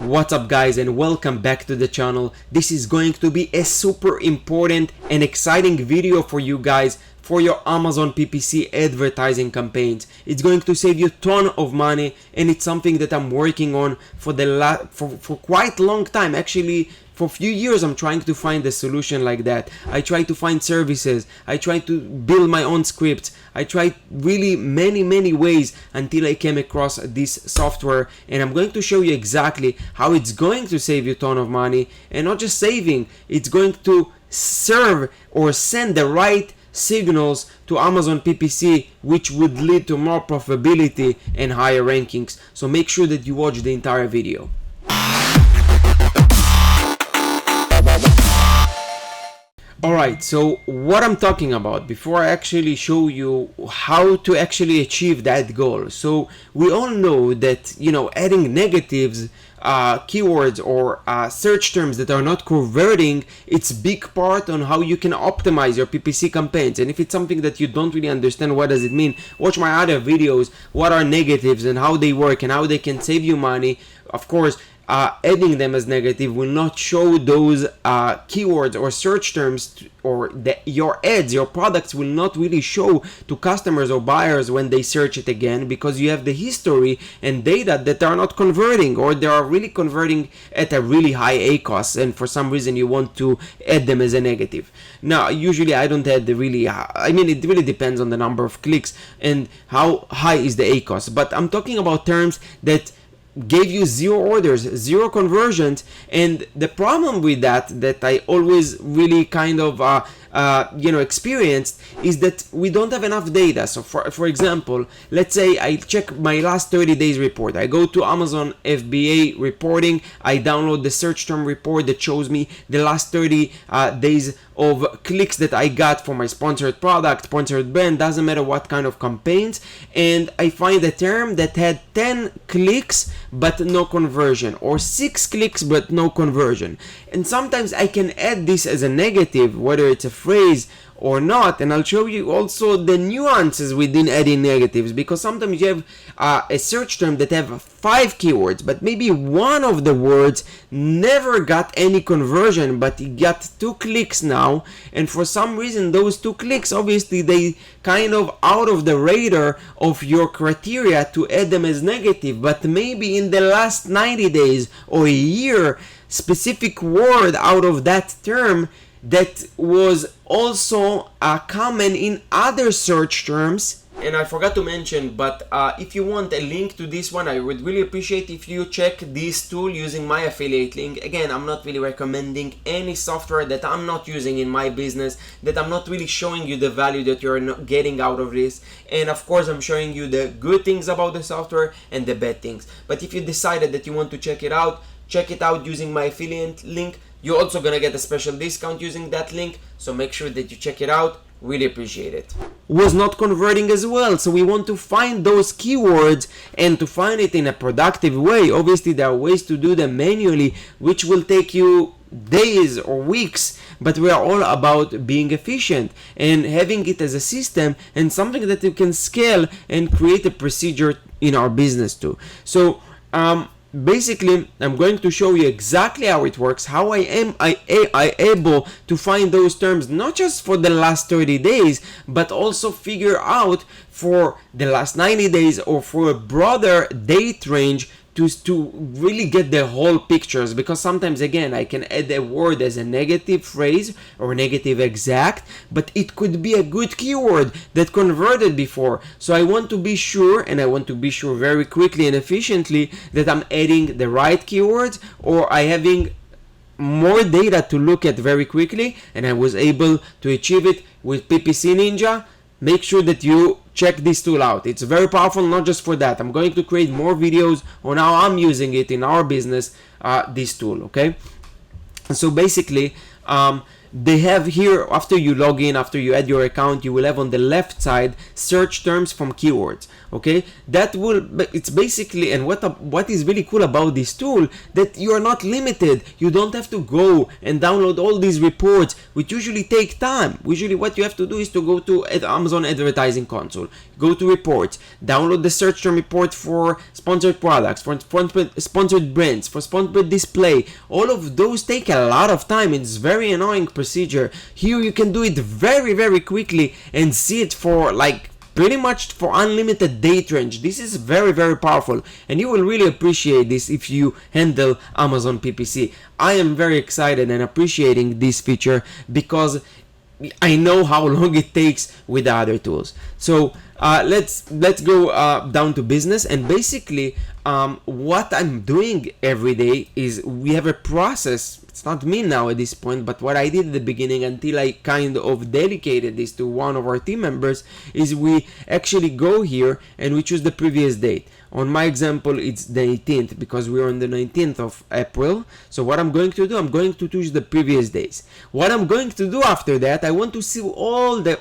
What's up guys, and welcome back to the channel. This is going to be a super important and exciting video for you guys for your Amazon PPC advertising campaigns. It's going to save you a ton of money, and it's something that I'm working on for quite a long time. Actually, for a few years I'm trying to find a solution like that. I try to find services, I try to build my own scripts, I tried really many ways until I came across this software, and I'm going to show you exactly how it's going to save you a ton of money. And not just saving, it's going to serve or send the right signals to Amazon PPC, which would lead to more profitability and higher rankings. So make sure that you watch the entire video. Alright, so what I'm talking about before I actually show you how to actually achieve that goal. So we all know that, adding negatives, keywords or search terms that are not converting, it's a big part on how you can optimize your PPC campaigns. And if it's something that you don't really understand what does it mean, watch my other videos, what are negatives and how they work and how they can save you money. Of course, adding them as negative will not show those keywords or search terms, or your ads, your products will not really show to customers or buyers when they search it again, because you have the history and data that are not converting, or they are really converting at a really high ACoS, and for some reason you want to add them as a negative. Now, usually I don't add the really, it really depends on the number of clicks and how high is the ACoS, but I'm talking about terms that gave you 0 orders, 0 conversions. And the problem with that I always really kind of experienced is that we don't have enough data. So for example, let's say I check my last 30 days report. I go to Amazon FBA reporting, I download the search term report that shows me the last 30 days of clicks that I got for my sponsored product, sponsored brand, doesn't matter what kind of campaigns, and I find a term that had 10 clicks but no conversion, or 6 clicks but no conversion. And sometimes I can add this as a negative, whether it's a phrase or not, and I'll show you also the nuances within adding negatives, because sometimes you have a search term that have 5 keywords, but maybe one of the words never got any conversion, but it got 2 clicks now, and for some reason those 2 clicks, obviously they kind of out of the radar of your criteria to add them as negative, but maybe in the last 90 days or a year, specific word out of that term that was also common in other search terms. And I forgot to mention, but if you want a link to this one, I would really appreciate if you check this tool using my affiliate link. Again, I'm not really recommending any software that I'm not using in my business, that I'm not really showing you the value that you're not getting out of this. And of course, I'm showing you the good things about the software and the bad things. But if you decided that you want to check it out using my affiliate link. You're also gonna get a special discount using that link, so make sure that you check it out. Really appreciate it. Was not converting as well, so we want to find those keywords and to find it in a productive way. Obviously there are ways to do them manually, which will take you days or weeks, but we are all about being efficient and having it as a system and something that you can scale and create a procedure in our business too. So basically, I'm going to show you exactly how it works, how I am able to find those terms, not just for the last 30 days, but also figure out for the last 90 days or for a broader date range to really get the whole pictures. Because sometimes, again, I can add a word as a negative phrase or negative exact, but it could be a good keyword that converted before. So I want to be sure, and I want to be sure very quickly and efficiently, that I'm adding the right keywords, or I having more data to look at very quickly, and I was able to achieve it with PPC Ninja. Make sure that you check this tool out. It's very powerful, not just for that. I'm going to create more videos on how I'm using it in our business, this tool, okay? So basically, they have here, after you log in, after you add your account, you will have on the left side search terms from keywords. Okay, that will, it's basically, and what is really cool about this tool, that you are not limited. You don't have to go and download all these reports, which usually take time. Usually what you have to do is to go to Amazon Advertising Console, go to reports, download the search term report for sponsored products, for sponsored brands, for sponsored display. All of those take a lot of time. It's very annoying procedure. Here you can do it very quickly and see it for like pretty much for unlimited date range. This is very powerful, and you will really appreciate this if you handle Amazon PPC. I am very excited and appreciating this feature because I know how long it takes with the other tools. So let's go down to business, and basically what I'm doing every day is we have a process. It's not me now at this point, but what I did at the beginning until I kind of dedicated this to one of our team members is we actually go here and we choose the previous date. On my example, it's the 18th because we're on the 19th of April. So what I'm going to do, I'm going to choose the previous days. What I'm going to do after that, I want to see all the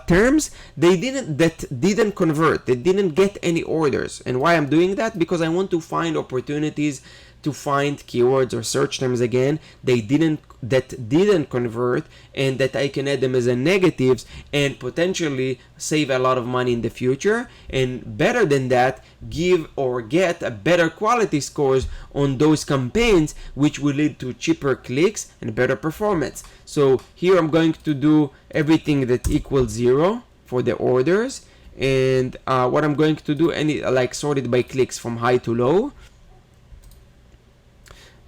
terms that didn't convert, they didn't get any orders. And why I'm doing that? Because I want to find opportunities to find keywords or search terms again that didn't convert, and that I can add them as a negatives and potentially save a lot of money in the future, and better than that, give or get a better quality scores on those campaigns, which will lead to cheaper clicks and better performance. So here I'm going to do everything that equals 0 for the orders, and what I'm going to do, like sort it by clicks from high to low,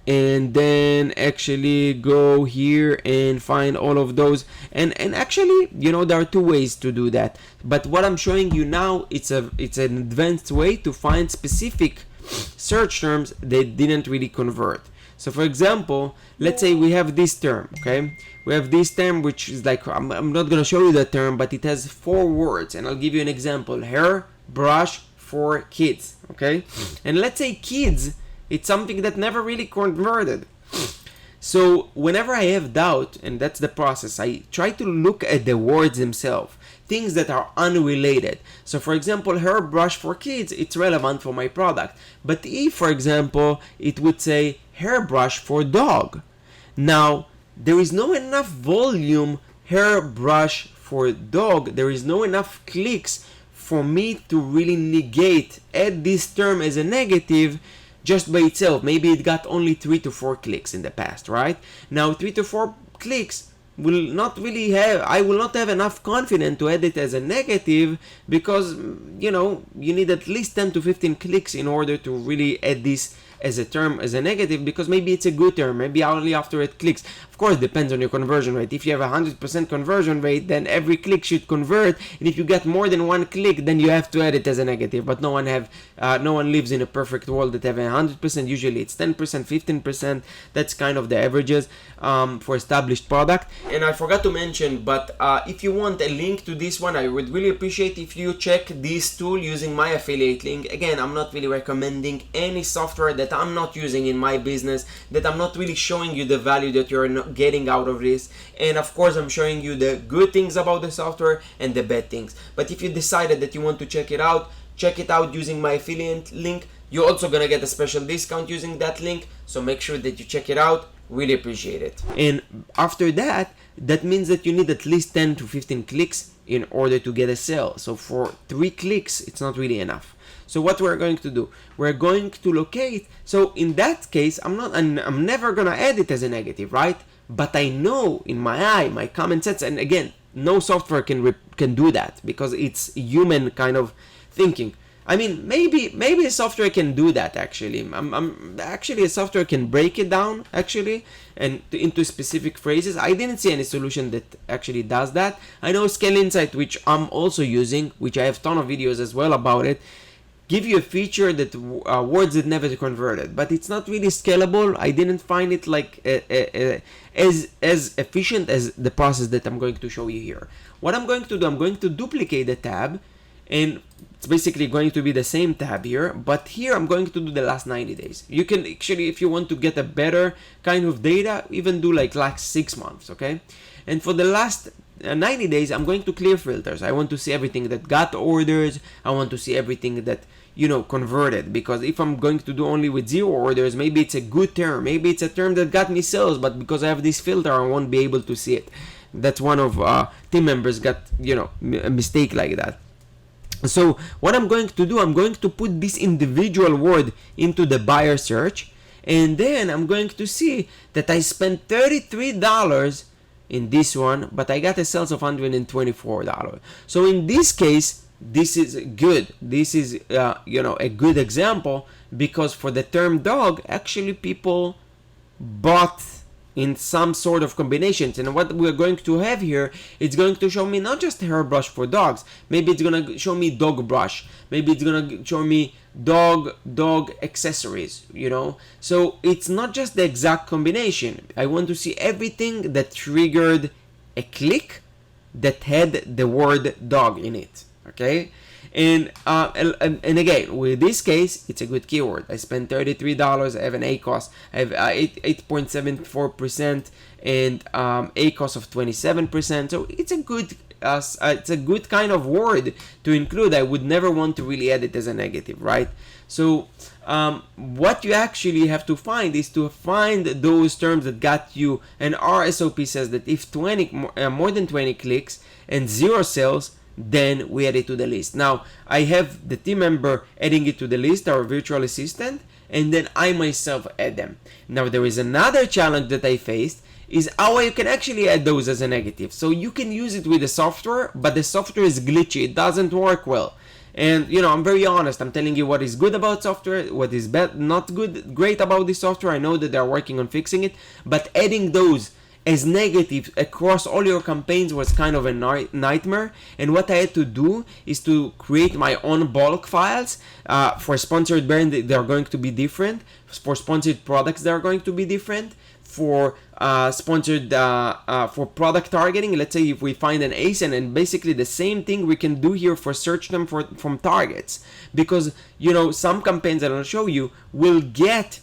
and then actually go here and find all of those, and actually, you know, there are two ways to do that, but what I'm showing you now, it's an advanced way to find specific search terms that didn't really convert. So for example, let's say we have this term, okay? We have this term which is like, I'm not gonna show you the term, but it has 4 words, and I'll give you an example: hair brush for kids, okay? And let's say kids, it's something that never really converted. So whenever I have doubt, and that's the process, I try to look at the words themselves, things that are unrelated. So for example, hairbrush for kids, it's relevant for my product. But if, for example, it would say hairbrush for dog, now there is no enough volume hairbrush for dog, there is no enough clicks for me to really add this term as a negative just by itself. Maybe it got only 3 to 4 clicks in the past, right? Now 3 to 4 clicks will not really have, I will not have enough confidence to add it as a negative, because, you know, you need at least 10 to 15 clicks in order to really add this as a term as a negative, because maybe it's a good term, maybe only after it clicks. Of course, it depends on your conversion rate. If you have 100% conversion rate, then every click should convert, and if you get more than 1 click, then you have to add it as a negative. But no one lives in a perfect world that have 100%. Usually it's 10%, 15%. That's kind of the averages for established product. And I forgot to mention, but if you want a link to this one, I would really appreciate if you check this tool using my affiliate link. Again, I'm not really recommending any software that I'm not using in my business, that I'm not really showing you the value that you're not getting out of this. And of course, I'm showing you the good things about the software and the bad things. But if you decided that you want to check it out using my affiliate link. You're also gonna get a special discount using that link, so make sure that you check it out. Really appreciate it. And after that, that means that you need at least 10 to 15 clicks in order to get a sale. So for 3 clicks, it's not really enough. So what we're going to do, we're going to locate. So in that case, I'm never gonna add it as a negative, right? But I know in my common sense, and again, no software can do that because it's human kind of thinking. I mean, maybe a software can do that actually. Actually, a software can break it down actually and into specific phrases. I didn't see any solution that actually does that. I know Scale Insight, which I'm also using, which I have a ton of videos as well about it, give you a feature that words that never converted, but it's not really scalable. I didn't find it like as efficient as the process that I'm going to show you here. What I'm going to do, I'm going to duplicate the tab and it's basically going to be the same tab here, but here I'm going to do the last 90 days. You can actually, if you want to get a better kind of data, even do like last 6 months, okay? And for the last 90 days, I'm going to clear filters. I want to see everything that got orders. I want to see everything that, you know, converted, because if I'm going to do only with 0 orders, maybe it's a good term, maybe it's a term that got me sales, but because I have this filter, I won't be able to see it. That's one of team members got, you know, a mistake like that. So what I'm going to do, I'm going to put this individual word into the buyer search, and then I'm going to see that I spent $33 in this one, but I got a sales of $124. So in this case, this is good. This is you know, a good example, because for the term dog, actually people bought in some sort of combinations. And what we're going to have here, it's going to show me not just hairbrush for dogs, maybe it's going to show me dog brush, maybe it's going to show me dog accessories, you know. So it's not just the exact combination. I want to see everything that triggered a click that had the word dog in it, okay? And again, with this case, it's a good keyword. I spent $33. I have an ACOS. I have 8.74% and ACOS of 27%. So it's a good kind of word to include. I would never want to really add it as a negative, right? So what you actually have to find is to find those terms that got you. And our SOP says that if more than 20 clicks and 0 sales, then we add it to the list. Now I have the team member adding it to the list, our virtual assistant, and then I myself add them. Now there is another challenge that I faced, is how you can actually add those as a negative. So you can use it with the software, but the software is glitchy, it doesn't work well. And you know, I'm very honest, I'm telling you what is good about software, what is not great about this software. I know that they're working on fixing it, but adding those as negative across all your campaigns was kind of a nightmare. And what I had to do is to create my own bulk files. For sponsored brand, they are going to be different. For sponsored products, they are going to be different. For sponsored for product targeting, let's say if we find an ASIN, and basically the same thing we can do here for search them from targets, because you know, some campaigns that I'll show you will get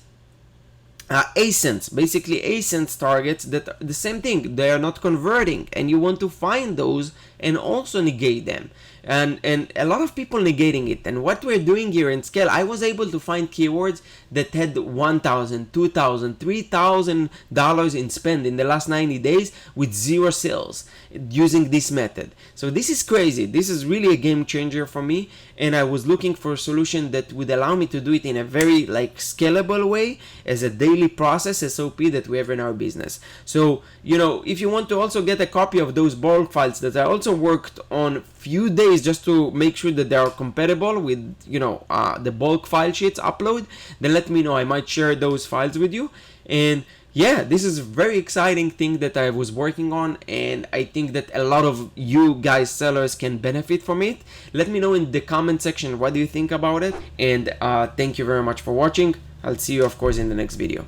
ASINs, basically ASINs targets that are the same thing, they are not converting, and you want to find those and also negate them. And a lot of people negating it. And what we're doing here in Scale, I was able to find keywords that had $1,000, $2,000, $3,000 in spend in the last 90 days with 0 sales using this method. So this is crazy. This is really a game changer for me. And I was looking for a solution that would allow me to do it in a very like scalable way as a daily process SOP that we have in our business. So, you know, if you want to also get a copy of those bulk files that I also worked on few days just to make sure that they are compatible with, you know, the bulk file sheets upload, then let me know. I might share those files with you. And yeah, this is a very exciting thing that I was working on, and I think that a lot of you guys sellers can benefit from it. Let me know in the comment section what do you think about it, and thank you very much for watching. I'll see you of course in the next video.